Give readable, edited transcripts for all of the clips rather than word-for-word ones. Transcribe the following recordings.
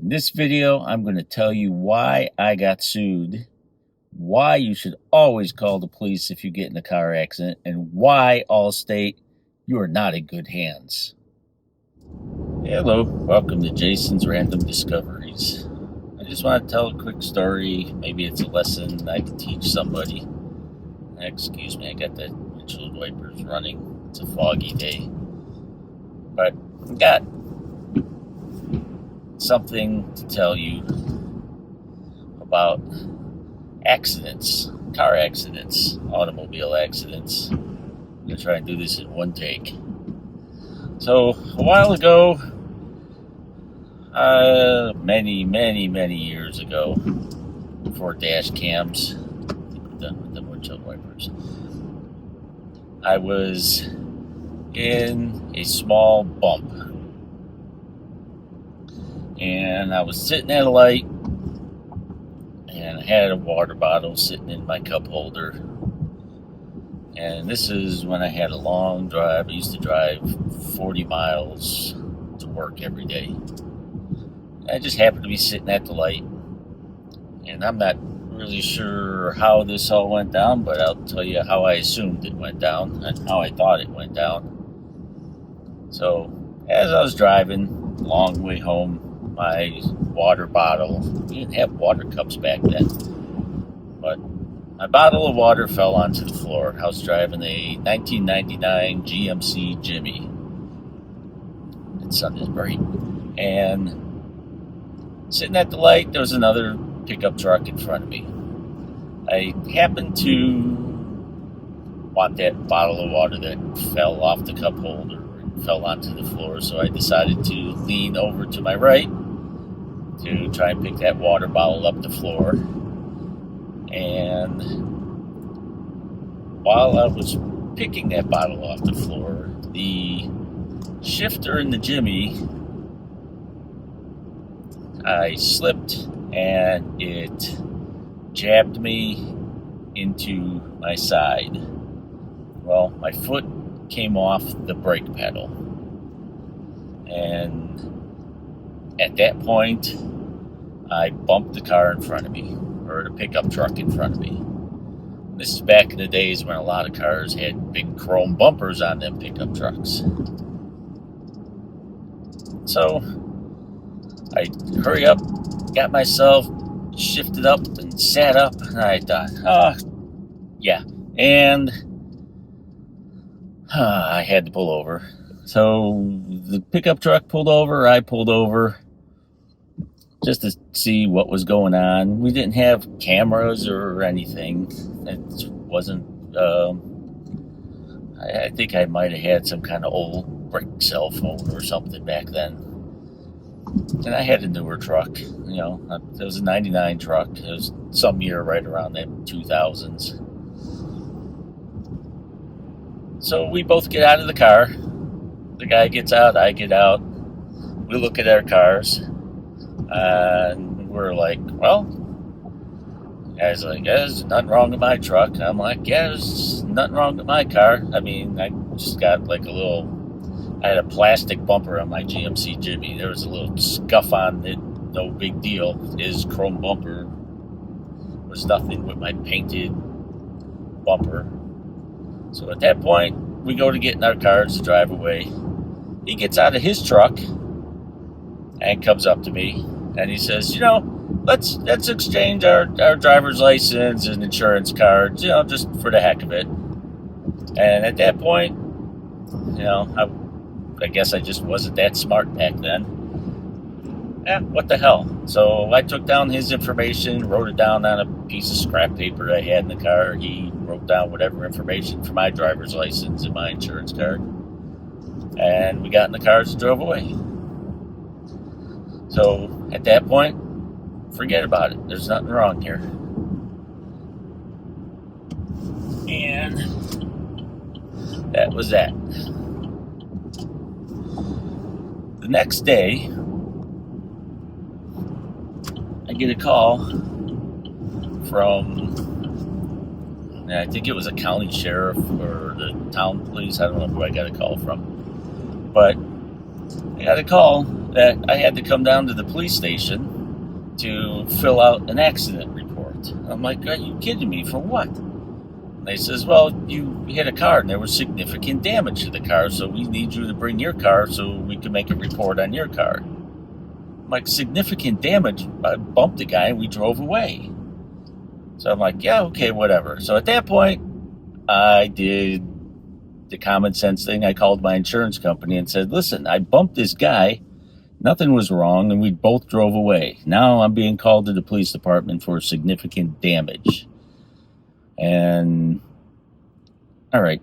In this video, I'm going to tell you why I got sued, why you should always call the police if you get in a car accident, and why, Allstate, you are not in good hands. Hello, welcome to Jason's Random Discoveries. I just want to tell a quick story. Maybe it's a lesson I can teach somebody. Excuse me, I got the windshield wipers running. It's a foggy day. But I got something to tell you about accidents, car accidents, automobile accidents. I'm going to try and do this in one take. So, a while ago, many years ago, before dash cams, the windshield wipers, I was in a small bump. And I was sitting at a light, and I had a water bottle sitting in my cup holder. And this is when I had a long drive. I used to drive 40 miles to work every day. I just happened to be sitting at the light. And I'm not really sure how this all went down, but I'll tell you how I assumed it went down and how I thought it went down. So, as I was driving a long way home, my water bottle, we didn't have water cups back then, but my bottle of water fell onto the floor. I was driving a 1999 GMC Jimmy. The sun is bright. And sitting at the light, there was another pickup truck in front of me. I happened to want that bottle of water that fell off the cup holder and fell onto the floor, so I decided to lean over to my right to try and pick that water bottle up the floor. And while I was picking that bottle off the floor, the shifter in the Jimmy, I slipped and it jabbed me into my side. Well, my foot came off the brake pedal. And at that point, I bumped the car in front of me, or the pickup truck in front of me. This is back in the days when a lot of cars had big chrome bumpers on them pickup trucks. So, I hurry up, got myself shifted up and sat up, and I thought, yeah. And I had to pull over. So, the pickup truck pulled over, I pulled over, just to see what was going on. We didn't have cameras or anything. It wasn't, I think I might have had some kind of old brick cell phone or something back then. And I had a newer truck, it was a 99 truck. It was some year right around the 2000s. So we both get out of the car. The guy gets out, I get out. We look at our cars. And we're like, well, the guy's like, yeah, there's nothing wrong with my truck. And I'm like, yeah, there's nothing wrong with my car. I mean, I just got like I had a plastic bumper on my GMC Jimmy. There was a little scuff on it, no big deal. His chrome bumper was nothing with my painted bumper. So at that point, we go to get in our cars to drive away. He gets out of his truck and comes up to me. And he says, let's exchange our driver's license and insurance cards, just for the heck of it. And at that point, I guess I just wasn't that smart back then. What the hell? So I took down his information, wrote it down on a piece of scrap paper I had in the car. He wrote down whatever information for my driver's license and my insurance card. And we got in the cars and drove away. So, at that point, forget about it. There's nothing wrong here. And that was that. The next day, I get a call from, I think it was a county sheriff or the town police. I don't know who I got a call from. But I got a call that I had to come down to the police station to fill out an accident report. I'm like, are you kidding me? For what? And they says, well, you hit a car and there was significant damage to the car, so we need you to bring your car so we can make a report on your car. I'm like, significant damage? I bumped a guy and we drove away. So I'm like, yeah, okay, whatever. So at that point, I did the common sense thing. I called my insurance company and said, listen, I bumped this guy. Nothing was wrong, and we both drove away. Now I'm being called to the police department for significant damage. And, all right.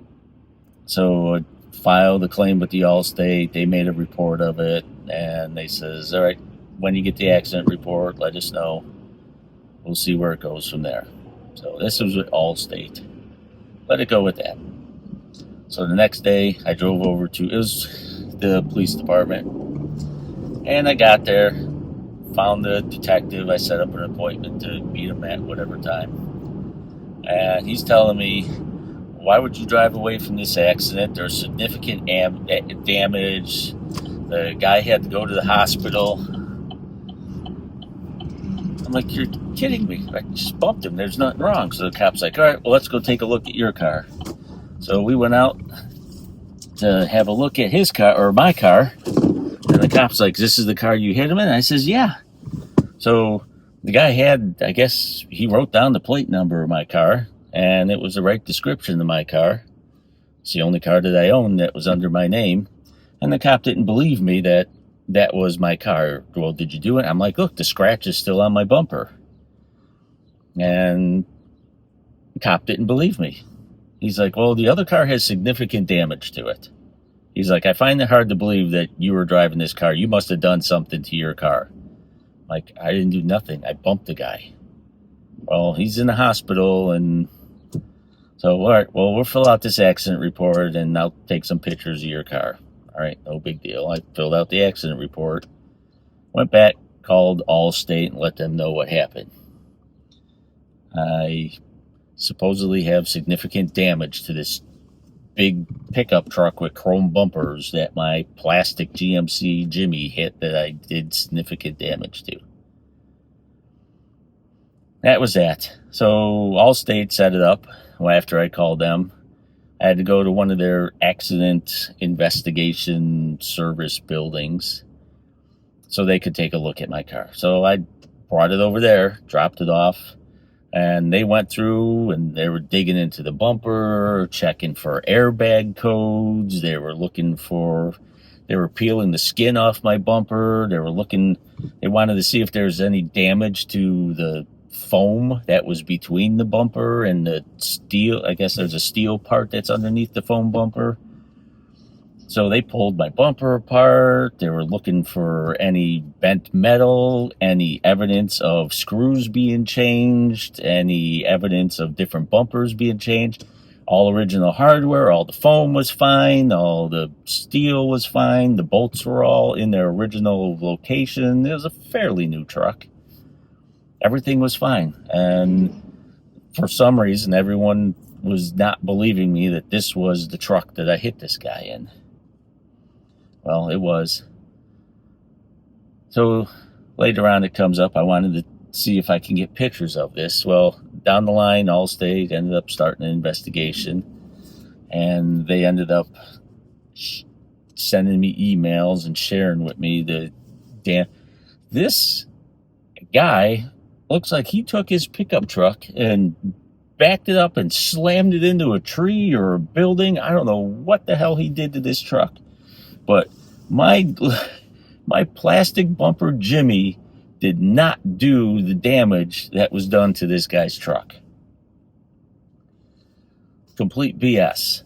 So I filed a claim with the Allstate. They made a report of it, and they says, all right, when you get the accident report, let us know. We'll see where it goes from there. So this was with Allstate. Let it go with that. So the next day, I drove over to, it was the police department. And I got there, found the detective. I set up an appointment to meet him at whatever time. And he's telling me, why would you drive away from this accident? There's significant damage. The guy had to go to the hospital. I'm like, you're kidding me. I just bumped him. There's nothing wrong. So the cop's like, all right, well, let's go take a look at your car. So we went out to have a look at his car, or my car. And the cop's like, this is the car you hit him in? I says, yeah. So the guy had, I guess, he wrote down the plate number of my car, and it was the right description of my car. It's the only car that I own that was under my name. And the cop didn't believe me that that was my car. Well, did you do it? I'm like, look, the scratch is still on my bumper. And the cop didn't believe me. He's like, well, the other car has significant damage to it. He's like, I find it hard to believe that you were driving this car. You must have done something to your car. Like, I didn't do nothing. I bumped the guy. Well, he's in the hospital, and so, all right, well, we'll fill out this accident report, and I'll take some pictures of your car. All right, no big deal. I filled out the accident report, went back, called Allstate, and let them know what happened. I supposedly have significant damage to this big pickup truck with chrome bumpers that my plastic GMC Jimmy hit that I did significant damage to. That was that. So Allstate set it up. Well, after I called them, I had to go to one of their accident investigation service buildings so they could take a look at my car. So I brought it over there, dropped it off, and they went through and they were digging into the bumper, checking for airbag codes. They were peeling the skin off my bumper. They wanted to see if there was any damage to the foam that was between the bumper and the steel. I guess there's a steel part that's underneath the foam bumper. So they pulled my bumper apart. They were looking for any bent metal, any evidence of screws being changed, any evidence of different bumpers being changed. All original hardware, all the foam was fine, all the steel was fine, the bolts were all in their original location. It was a fairly new truck. Everything was fine. And for some reason, everyone was not believing me that this was the truck that I hit this guy in. Well, it was. So later on it comes up, I wanted to see if I can get pictures of this. Well, down the line, Allstate ended up starting an investigation, and they ended up sending me emails and sharing with me this guy looks like he took his pickup truck and backed it up and slammed it into a tree or a building. I don't know what the hell he did to this truck. But my plastic bumper Jimmy did not do the damage that was done to this guy's truck. Complete BS.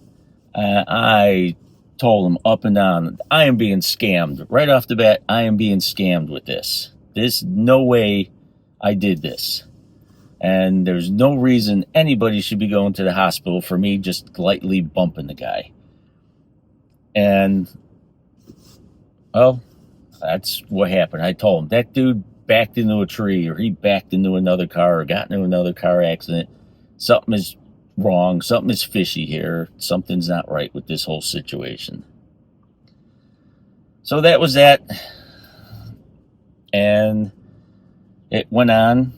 I told him up and down, I am being scammed. Right off the bat, I am being scammed with this. There's no way I did this. And there's no reason anybody should be going to the hospital for me just lightly bumping the guy. And well, that's what happened. I told him, that dude backed into a tree, or he backed into another car, or got into another car accident. Something is wrong. Something is fishy here. Something's not right with this whole situation. So that was that. And it went on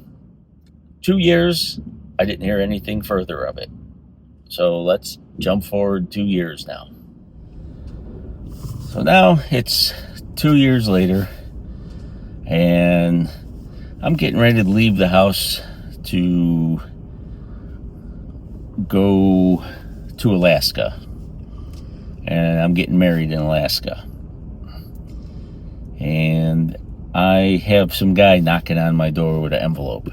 2 years. I didn't hear anything further of it. So let's jump forward 2 years now. So now it's 2 years later, and I'm getting ready to leave the house to go to Alaska. And I'm getting married in Alaska. And I have some guy knocking on my door with an envelope.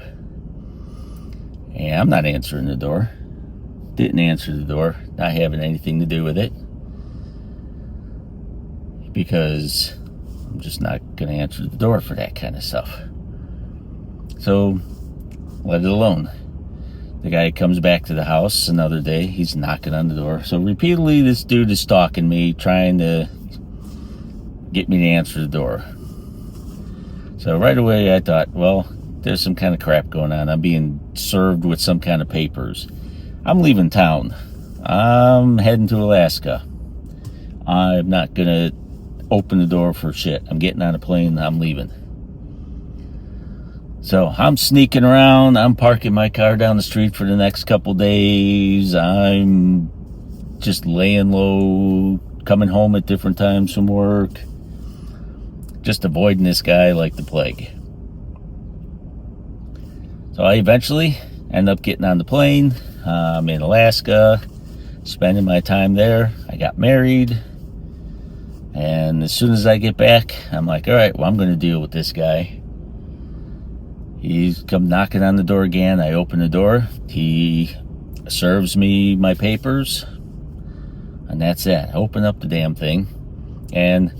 And I'm not answering the door. Didn't answer the door. Not having anything to do with it. Because I'm just not going to answer the door for that kind of stuff. So, let it alone. The guy comes back to the house another day. He's knocking on the door. So repeatedly, this dude is stalking me, trying to get me to answer the door. So right away, I thought, well, there's some kind of crap going on. I'm being served with some kind of papers. I'm leaving town. I'm heading to Alaska. I'm not going to open the door for shit. I'm getting on a plane. I'm leaving. So I'm sneaking around. I'm parking my car down the street for the next couple days. I'm just laying low, coming home at different times from work. Just avoiding this guy like the plague. So I eventually end up getting on the plane. I'm in Alaska, spending my time there. I got married. And as soon as I get back, I'm like, all right, well, I'm going to deal with this guy. He's come knocking on the door again. I open the door. He serves me my papers. And that's that. I open up the damn thing. And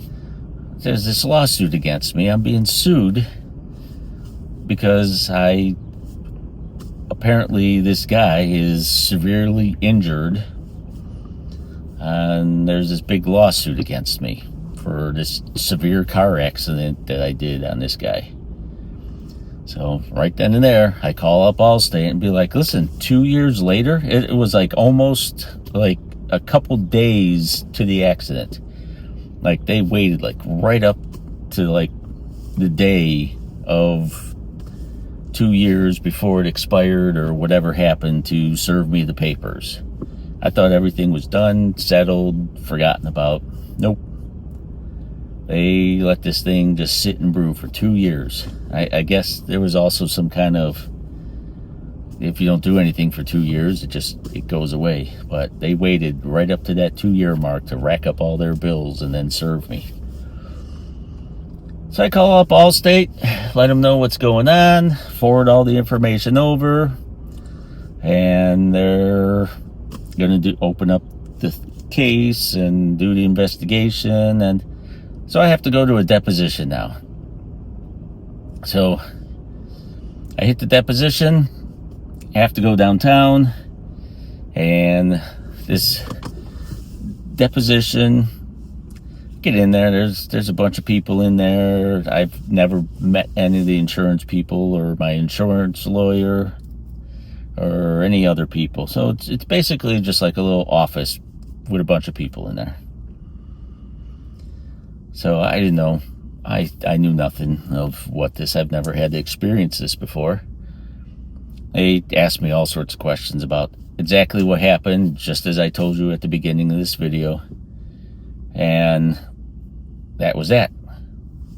there's this lawsuit against me. I'm being sued because apparently this guy is severely injured. And there's this big lawsuit against me for this severe car accident that I did on this guy. So right then and there, I call up Allstate and be like, listen, 2 years later, it was like almost like a couple days to the accident. Like they waited like right up to like the day of 2 years before it expired or whatever happened to serve me the papers. I thought everything was done, settled, forgotten about. Nope. They let this thing just sit and brew for 2 years. I guess there was also some kind of, if you don't do anything for 2 years, it goes away. But they waited right up to that 2-year mark to rack up all their bills and then serve me. So I call up Allstate, let them know what's going on, forward all the information over, and they're going to open up the case and do the investigation. And so I have to go to a deposition now. So I hit the deposition, I have to go downtown, and this deposition, get in there, there's a bunch of people in there. I've never met any of the insurance people or my insurance lawyer or any other people. So it's basically just like a little office with a bunch of people in there. So I didn't know. I knew nothing of what this. I've never had to experience this before. They asked me all sorts of questions about exactly what happened, just as I told you at the beginning of this video. And that was that.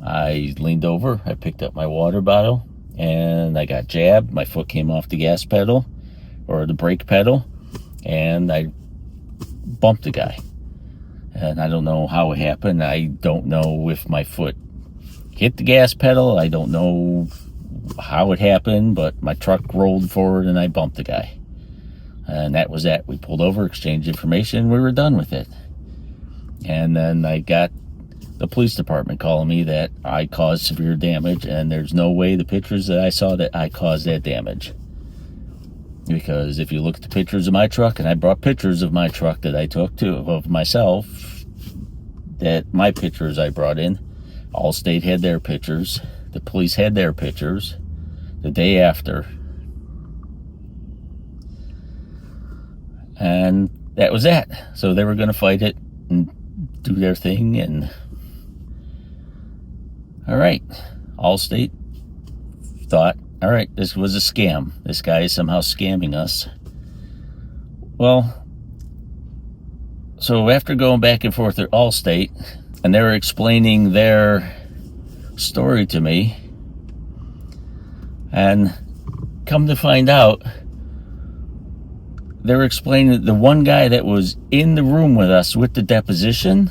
I leaned over, I picked up my water bottle, and I got jabbed. My foot came off the gas pedal, or the brake pedal, and I bumped the guy. And I don't know how it happened. I don't know if my foot hit the gas pedal. I don't know how it happened, but my truck rolled forward and I bumped the guy. And that was that. We pulled over, exchanged information, we were done with it. And then I got the police department calling me that I caused severe damage, and there's no way the pictures that I saw that I caused that damage. Because if you look at the pictures of my truck, and I brought pictures of my truck that I took too, of myself, that my pictures I brought in, Allstate had their pictures, the police had their pictures the day after. And that was that. So they were going to fight it and do their thing, and all right. Allstate thought, all right, this was a scam. This guy is somehow scamming us. Well, so after going back and forth at Allstate, and they were explaining their story to me, and come to find out, they were explaining that the one guy that was in the room with us with the deposition,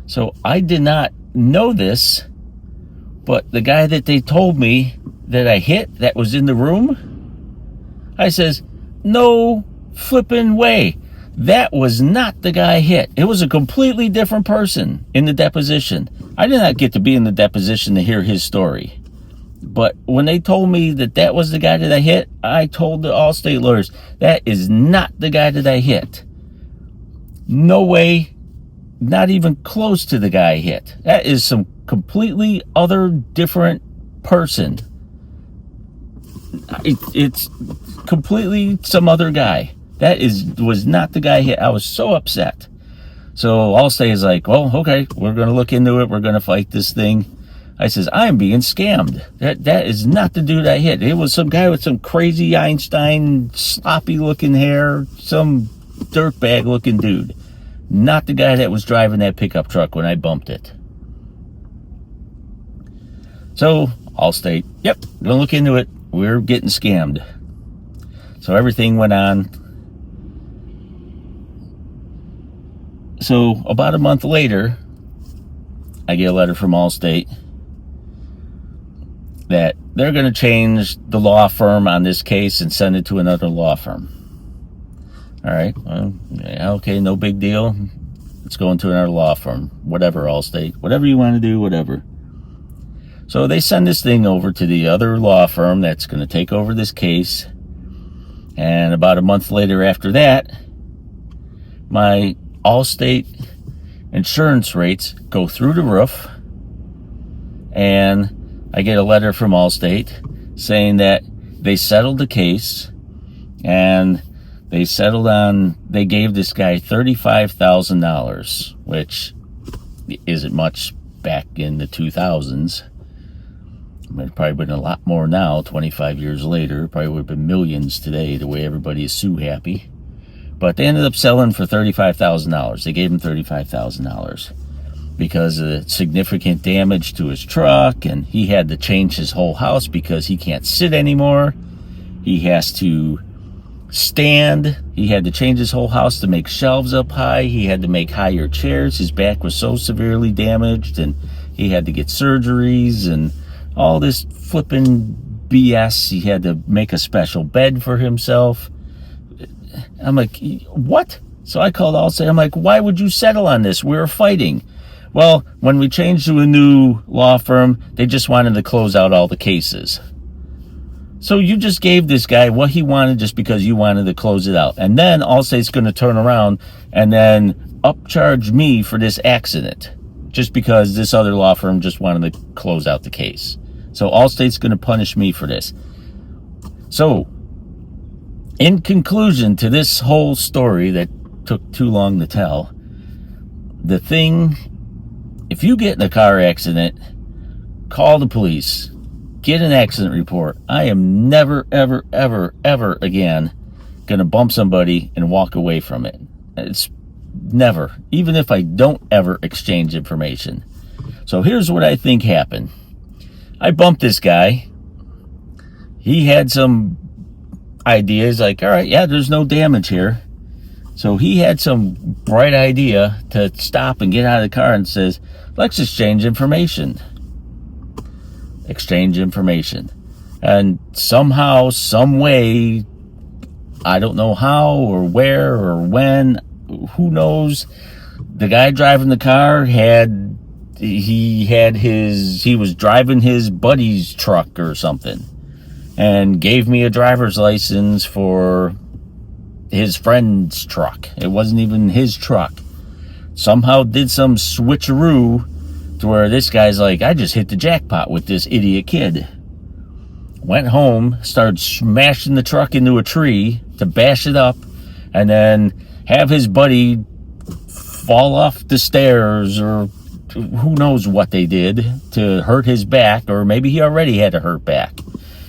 so I did not know this, but the guy that they told me that I hit that was in the room, I says, no flipping way. That was not the guy I hit. It was a completely different person in the deposition. I did not get to be in the deposition to hear his story. But when they told me that that was the guy that I hit, I told the Allstate lawyers, that is not the guy that I hit. No way, not even close to the guy I hit. That is some completely other different person. It's completely some other guy. That was not the guy I hit. I was so upset. So Allstate is like, well, okay, we're going to look into it. We're going to fight this thing. I says, I'm being scammed. That is not the dude I hit. It was some guy with some crazy Einstein, sloppy-looking hair, some dirtbag-looking dude. Not the guy that was driving that pickup truck when I bumped it. So, Allstate, yep, gonna look into it. We're getting scammed. So everything went on. So about a month later, I get a letter from Allstate that they're going to change the law firm on this case and send it to another law firm. All right, well, yeah, okay, no big deal. It's going to another law firm. Whatever, Allstate. Whatever you want to do, whatever. So they send this thing over to the other law firm that's going to take over this case. And about a month later after that, my Allstate insurance rates go through the roof. And I get a letter from Allstate saying that they settled the case, and they gave this guy $35,000, which isn't much back in the 2000s. It probably been a lot more now, 25 years later. Probably would have been millions today, the way everybody is sue happy. But they ended up selling for $35,000. They gave him $35,000. Because of significant damage to his truck, and he had to change his whole house because he can't sit anymore. He has to stand. He had to change his whole house to make shelves up high. He had to make higher chairs. His back was so severely damaged, and he had to get surgeries and all this flipping BS. He had to make a special bed for himself. I'm like, what? So I called Allstate. I'm like, why would you settle on this? We were fighting. Well, when we changed to a new law firm, they just wanted to close out all the cases. So you just gave this guy what he wanted just because you wanted to close it out. And then Allstate's going to turn around and then upcharge me for this accident just because this other law firm just wanted to close out the case. So Allstate's going to punish me for this. So, in conclusion to this whole story that took too long to tell, the thing... If you get in a car accident, call the police. Get an accident report. I am never, ever, ever, ever again going to bump somebody and walk away from it. It's never. Even if I don't ever exchange information. So here's what I think happened. I bumped this guy. He had some ideas like, all right, yeah, there's no damage here. So he had some bright idea to stop and get out of the car and says, let's exchange information. Exchange information. And somehow, some way, I don't know how or where or when, who knows, the guy driving the car he was driving his buddy's truck or something and gave me a driver's license for his friend's truck. It wasn't even his truck. Somehow did some switcheroo to where this guy's like, I just hit the jackpot with this idiot kid. Went home, started smashing the truck into a tree to bash it up, and then have his buddy fall off the stairs or who knows what they did to hurt his back, or maybe he already had a hurt back.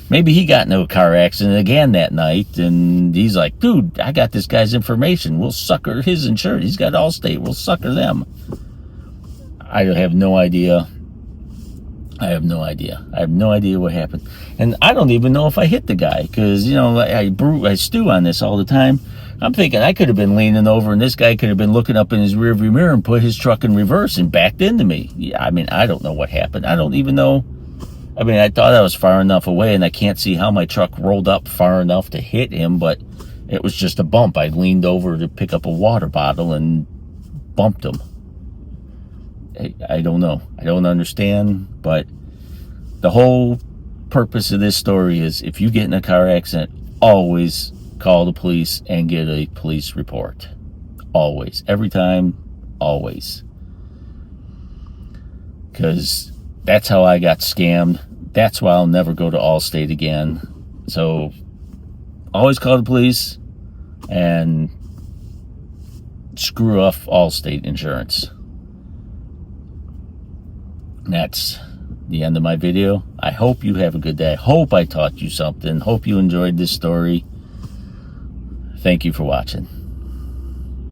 Maybe he got into a car accident again that night, and he's like, dude, I got this guy's information. We'll sucker his insurance. He's got Allstate. We'll sucker them. I have no idea. I have no idea what happened. And I don't even know if I hit the guy, because, you know, I stew on this all the time. I'm thinking I could have been leaning over, and this guy could have been looking up in his rearview mirror and put his truck in reverse and backed into me. Yeah, I mean, I don't know what happened. I don't even know. I mean, I thought I was far enough away, and I can't see how my truck rolled up far enough to hit him, but it was just a bump. I leaned over to pick up a water bottle and bumped him. I don't know. I don't understand, but the whole purpose of this story is, if you get in a car accident, always call the police and get a police report. Always. Every time. Always. Because that's how I got scammed. That's why I'll never go to Allstate again. So always call the police and screw off Allstate insurance. And that's the end of my video. I hope you have a good day. I hope I taught you something. Hope you enjoyed this story. Thank you for watching.